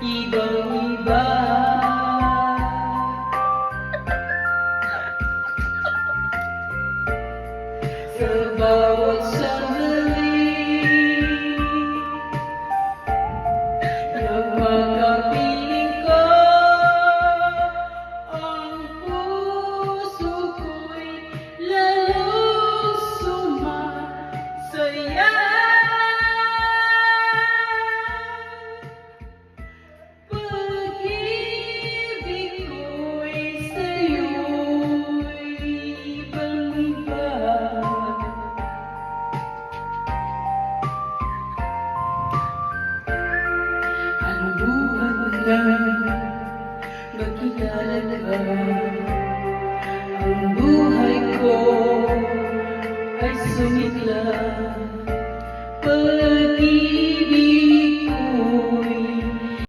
ibang-iba. Sa bawat sandali, nagmakapiling ka, ang puso ko'y lalong sumasaya. Pag-ibig ko'y sa'yo'y ibang-iba. Ang buhat na magkilala ka, ang buhay ko ay sumikla.